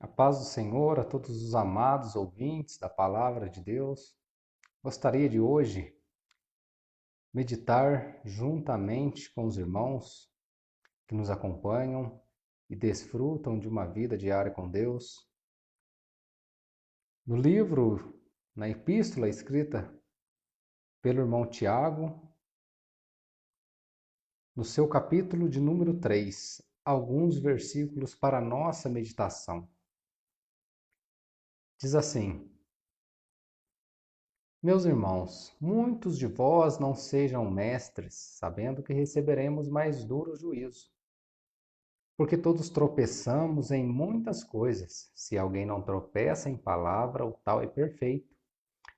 A paz do Senhor a todos os amados ouvintes da Palavra de Deus. Gostaria de hoje meditar juntamente com os irmãos que nos acompanham e desfrutam de uma vida diária com Deus. No livro, na epístola escrita pelo irmão Tiago, no seu capítulo de número 3, alguns versículos para a nossa meditação. Diz assim: Meus irmãos, muitos de vós não sejam mestres, sabendo que receberemos mais duro juízo. Porque todos tropeçamos em muitas coisas. Se alguém não tropeça em palavra, o tal é perfeito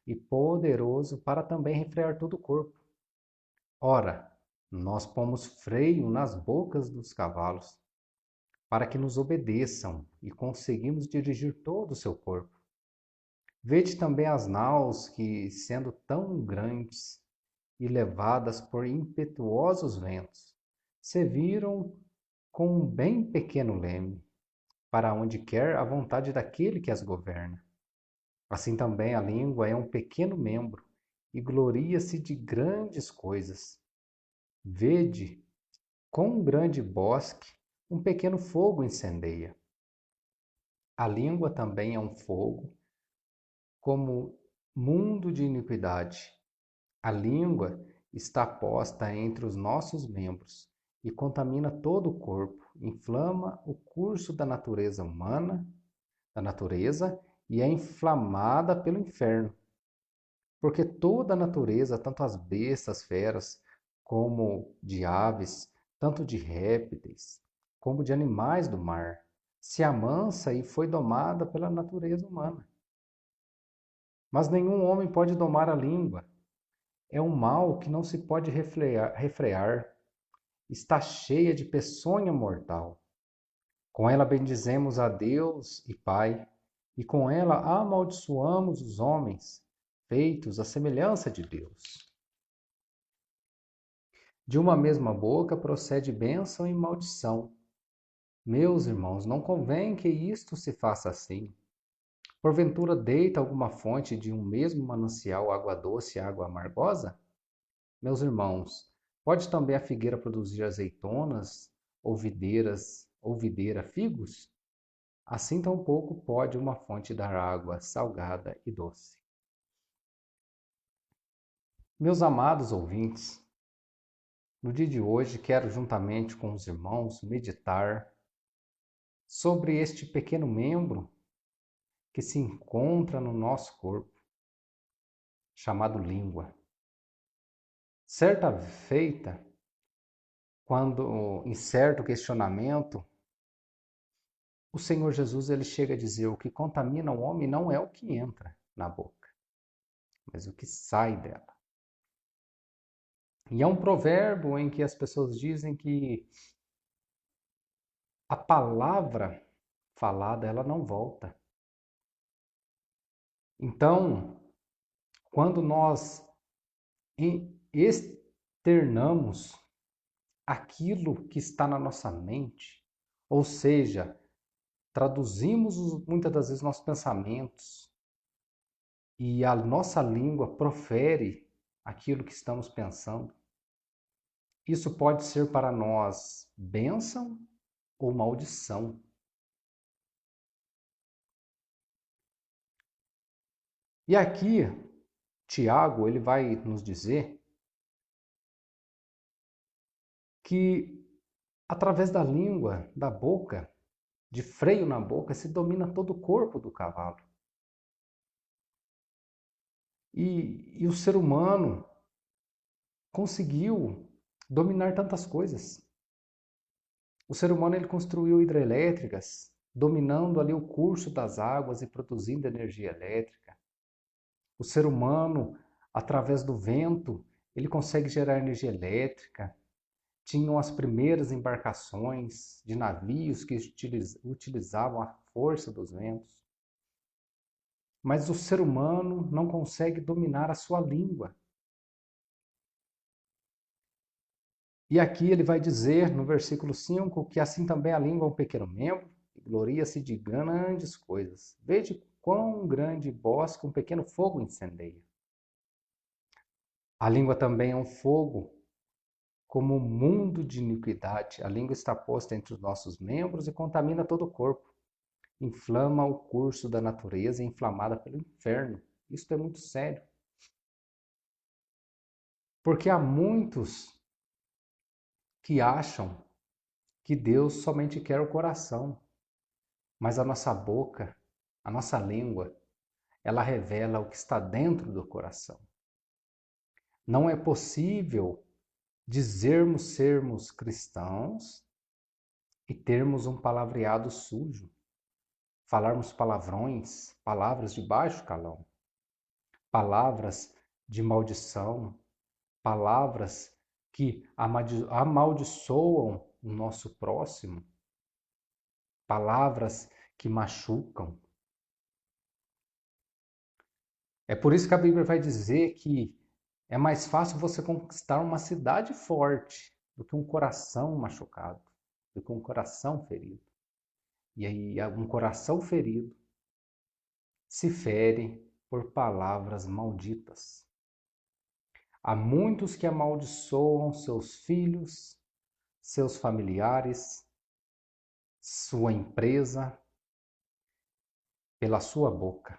e poderoso para também refrear todo o corpo. Ora, nós pomos freio nas bocas dos cavalos, para que nos obedeçam, e conseguimos dirigir todo o seu corpo. Vede também as naus que, sendo tão grandes e levadas por impetuosos ventos, se viram com um bem pequeno leme, para onde quer a vontade daquele que as governa. Assim também a língua é um pequeno membro e gloria-se de grandes coisas. Vede, com um grande bosque, um pequeno fogo incendeia. A língua também é um fogo, como mundo de iniquidade. A língua está posta entre os nossos membros e contamina todo o corpo, inflama o curso da natureza humana, e é inflamada pelo inferno. Porque toda a natureza, tanto as bestas, feras, como de aves, tanto de répteis, como de animais do mar, se amansa e foi domada pela natureza humana. Mas nenhum homem pode domar a língua. É um mal que não se pode refrear. Está cheia de peçonha mortal. Com ela bendizemos a Deus e Pai, e com ela amaldiçoamos os homens, feitos à semelhança de Deus. De uma mesma boca procede bênção e maldição. Meus irmãos, não convém que isto se faça assim. Porventura deita alguma fonte de um mesmo manancial água doce e água amargosa? Meus irmãos, pode também a figueira produzir azeitonas, ou videira figos? Assim tampouco pode uma fonte dar água salgada e doce. Meus amados ouvintes, no dia de hoje quero, juntamente com os irmãos, meditar sobre este pequeno membro que se encontra no nosso corpo, chamado língua. Certa feita, quando em certo questionamento, o Senhor Jesus ele chega a dizer: o que contamina o homem não é o que entra na boca, mas o que sai dela. E é um provérbio em que as pessoas dizem que a palavra falada ela não volta. Então, quando nós externamos aquilo que está na nossa mente, ou seja, traduzimos muitas das vezes nossos pensamentos e a nossa língua profere aquilo que estamos pensando. Isso pode ser para nós bênção ou maldição. E aqui, Tiago, ele vai nos dizer que através da língua, da boca, de freio na boca, se domina todo o corpo do cavalo. E o ser humano conseguiu dominar tantas coisas. O ser humano ele construiu hidrelétricas, dominando ali o curso das águas e produzindo energia elétrica. O ser humano, através do vento, ele consegue gerar energia elétrica. Tinham as primeiras embarcações de navios que utilizavam a força dos ventos. Mas o ser humano não consegue dominar a sua língua. E aqui ele vai dizer no versículo 5 que assim também a língua é um pequeno membro gloria-se de grandes coisas. Vede quão grande bosque um pequeno fogo incendeia. A língua também é um fogo, como um mundo de iniquidade. A língua está posta entre os nossos membros e contamina todo o corpo. Inflama o curso da natureza, inflamada pelo inferno. Isto é muito sério. Porque há muitos que acham que Deus somente quer o coração, mas a nossa boca, a nossa língua, ela revela o que está dentro do coração. Não é possível dizermos sermos cristãos e termos um palavreado sujo, falarmos palavrões, palavras de baixo calão, palavras de maldição, palavras que amaldiçoam o nosso próximo, palavras que machucam. É por isso que a Bíblia vai dizer que é mais fácil você conquistar uma cidade forte do que um coração machucado, do que um coração ferido. E aí, um coração ferido se fere por palavras malditas. Há muitos que amaldiçoam seus filhos, seus familiares, sua empresa, pela sua boca.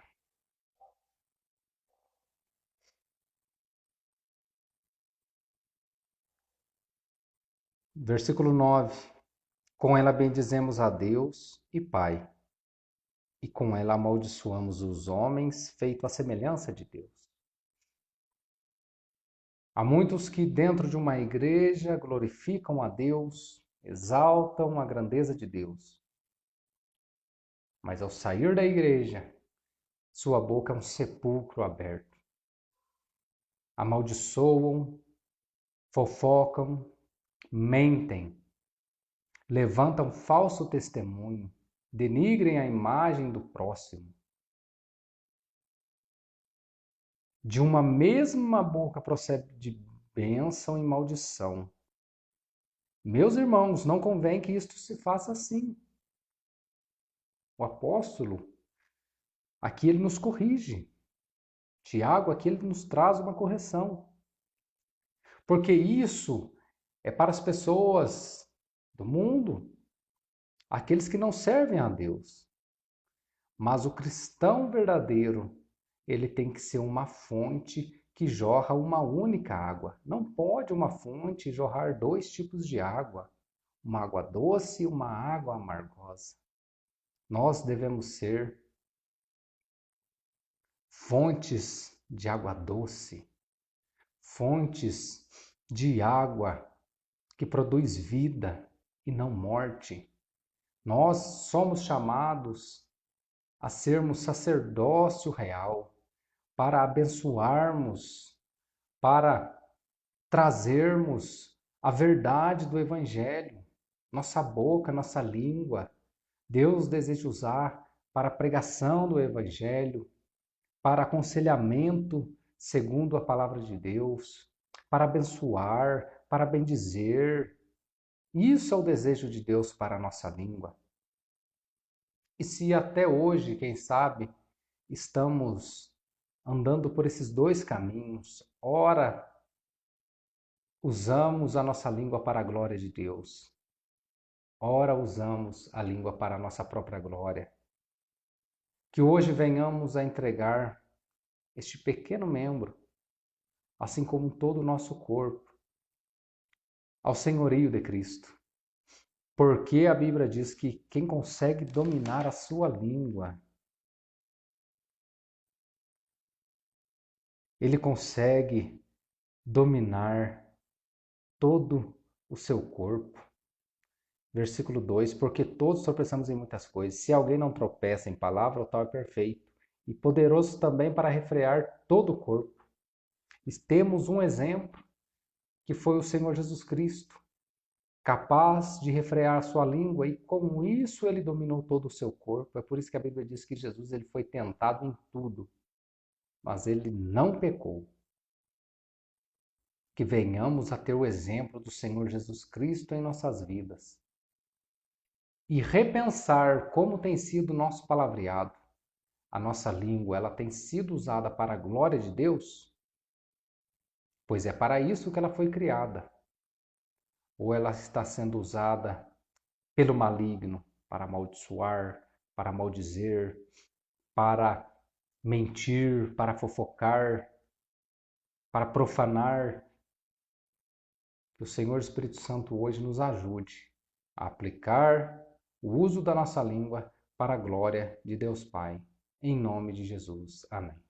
Versículo 9. Com ela bendizemos a Deus e Pai, e com ela amaldiçoamos os homens, feito à semelhança de Deus. Há muitos que dentro de uma igreja glorificam a Deus, exaltam a grandeza de Deus. Mas ao sair da igreja, sua boca é um sepulcro aberto. Amaldiçoam, fofocam, mentem, levantam falso testemunho, denigrem a imagem do próximo. De uma mesma boca procede de bênção e maldição. Meus irmãos, não convém que isto se faça assim. O apóstolo, aqui ele nos corrige. Tiago, aqui ele nos traz uma correção. Porque isso é para as pessoas do mundo, aqueles que não servem a Deus. Mas o cristão verdadeiro, ele tem que ser uma fonte que jorra uma única água. Não pode uma fonte jorrar dois tipos de água, uma água doce e uma água amargosa. Nós devemos ser fontes de água doce, fontes de água que produz vida e não morte. Nós somos chamados a sermos sacerdócio real, para abençoarmos, para trazermos a verdade do Evangelho. Nossa boca, nossa língua, Deus deseja usar para a pregação do Evangelho, para aconselhamento segundo a palavra de Deus, para abençoar, para bendizer. Isso é o desejo de Deus para a nossa língua. E se até hoje, quem sabe, estamos andando por esses dois caminhos, ora usamos a nossa língua para a glória de Deus, ora usamos a língua para a nossa própria glória. Que hoje venhamos a entregar este pequeno membro, assim como todo o nosso corpo, ao senhorio de Cristo. Porque a Bíblia diz que quem consegue dominar a sua língua, ele consegue dominar todo o seu corpo. Versículo 2: porque todos tropeçamos em muitas coisas. Se alguém não tropeça em palavra, o tal é perfeito, e poderoso também para refrear todo o corpo. E temos um exemplo, que foi o Senhor Jesus Cristo, capaz de refrear a sua língua, e com isso ele dominou todo o seu corpo. É por isso que a Bíblia diz que Jesus ele foi tentado em tudo, mas ele não pecou. Que venhamos a ter o exemplo do Senhor Jesus Cristo em nossas vidas. e repensar como tem sido o nosso palavreado, a nossa língua, ela tem sido usada para a glória de Deus? Pois é para isso que ela foi criada. Ou ela está sendo usada pelo maligno para amaldiçoar, para maldizer, para mentir, para fofocar, para profanar? Que o Senhor Espírito Santo hoje nos ajude a aplicar o uso da nossa língua para a glória de Deus Pai. Em nome de Jesus. Amém.